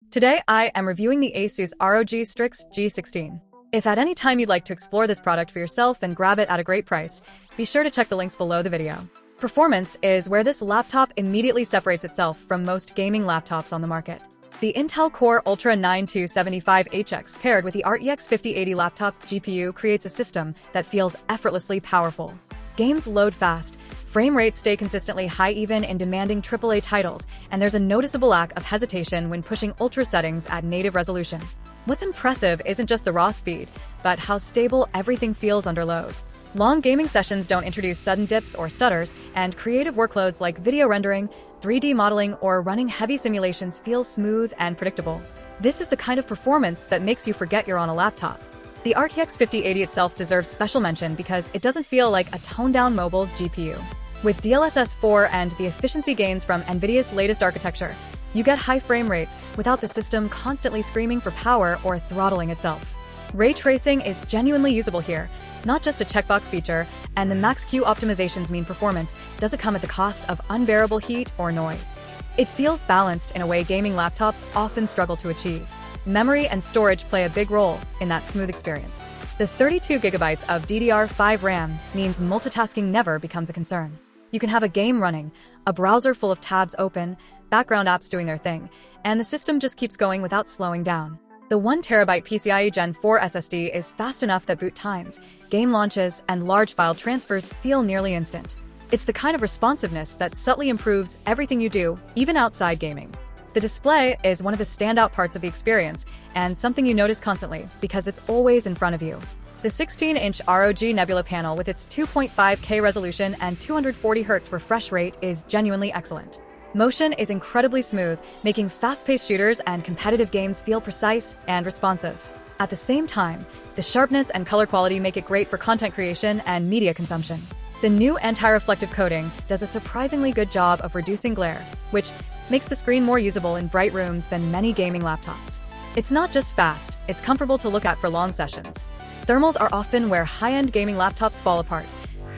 Today, I am reviewing the ASUS ROG Strix G16. If at any time you'd like to explore this product for yourself and grab it at a great price, be sure to check the links below the video. Performance is where this laptop immediately separates itself from most gaming laptops on the market. The Intel Core Ultra 9275HX paired with the RTX 5080 laptop GPU creates a system that feels effortlessly powerful. Games load fast, frame rates stay consistently high even in demanding AAA titles, and there's a noticeable lack of hesitation when pushing ultra settings at native resolution. What's impressive isn't just the raw speed, but how stable everything feels under load. Long gaming sessions don't introduce sudden dips or stutters, and creative workloads like video rendering, 3D modeling, or running heavy simulations feel smooth and predictable. This is the kind of performance that makes you forget you're on a laptop. The RTX 5080 itself deserves special mention because it doesn't feel like a toned-down mobile GPU. With DLSS 4 and the efficiency gains from NVIDIA's latest architecture, you get high frame rates without the system constantly screaming for power or throttling itself. Ray tracing is genuinely usable here, not just a checkbox feature, and the Max-Q optimizations mean performance doesn't come at the cost of unbearable heat or noise. It feels balanced in a way gaming laptops often struggle to achieve. Memory and storage play a big role in that smooth experience. The 32 gigabytes of DDR5 RAM means multitasking never becomes a concern. You can have a game running, a browser full of tabs open, background apps doing their thing, and the system just keeps going without slowing down. The 1TB PCIe Gen 4 SSD is fast enough that boot times, game launches, and large file transfers feel nearly instant. It's the kind of responsiveness that subtly improves everything you do, even outside gaming. The display is one of the standout parts of the experience, and something you notice constantly because it's always in front of you. The 16-inch ROG Nebula panel with its 2.5K resolution and 240Hz refresh rate is genuinely excellent. Motion is incredibly smooth, making fast-paced shooters and competitive games feel precise and responsive. At the same time, the sharpness and color quality make it great for content creation and media consumption. The new anti-reflective coating does a surprisingly good job of reducing glare, which makes the screen more usable in bright rooms than many gaming laptops. It's not just fast, it's comfortable to look at for long sessions. Thermals are often where high-end gaming laptops fall apart,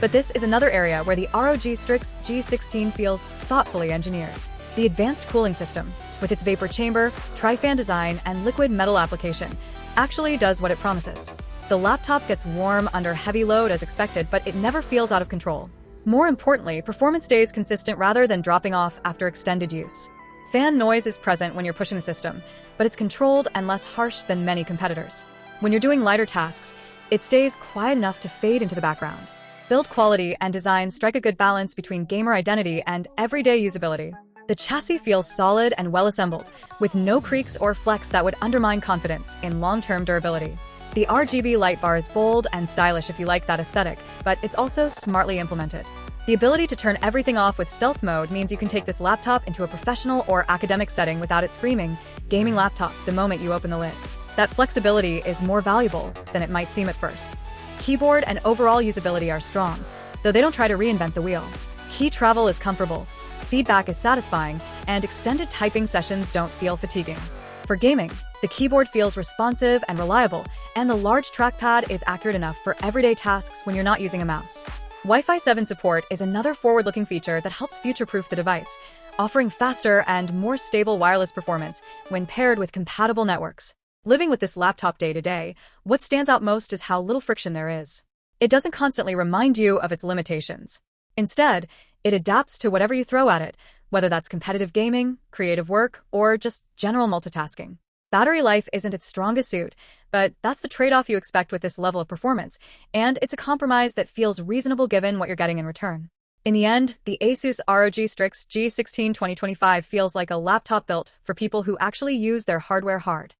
but this is another area where the ROG Strix G16 feels thoughtfully engineered. The advanced cooling system, with its vapor chamber, tri-fan design, and liquid metal application, actually does what it promises. The laptop gets warm under heavy load as expected, but it never feels out of control. More importantly, performance stays consistent rather than dropping off after extended use. Fan noise is present when you're pushing the system, but it's controlled and less harsh than many competitors. When you're doing lighter tasks, it stays quiet enough to fade into the background. Build quality and design strike a good balance between gamer identity and everyday usability. The chassis feels solid and well-assembled, with no creaks or flex that would undermine confidence in long-term durability. The RGB light bar is bold and stylish if you like that aesthetic, but it's also smartly implemented. The ability to turn everything off with stealth mode means you can take this laptop into a professional or academic setting without it screaming, "Gaming laptop," the moment you open the lid. That flexibility is more valuable than it might seem at first. Keyboard and overall usability are strong, though they don't try to reinvent the wheel. Key travel is comfortable, feedback is satisfying, and extended typing sessions don't feel fatiguing. For gaming, the keyboard feels responsive and reliable, and the large trackpad is accurate enough for everyday tasks when you're not using a mouse. Wi-Fi 7 support is another forward-looking feature that helps future-proof the device, offering faster and more stable wireless performance when paired with compatible networks. Living with this laptop day-to-day, what stands out most is how little friction there is. It doesn't constantly remind you of its limitations. Instead, it adapts to whatever you throw at it, whether that's competitive gaming, creative work, or just general multitasking. Battery life isn't its strongest suit, but that's the trade-off you expect with this level of performance, and it's a compromise that feels reasonable given what you're getting in return. In the end, the ASUS ROG Strix G16 2025 feels like a laptop built for people who actually use their hardware hard.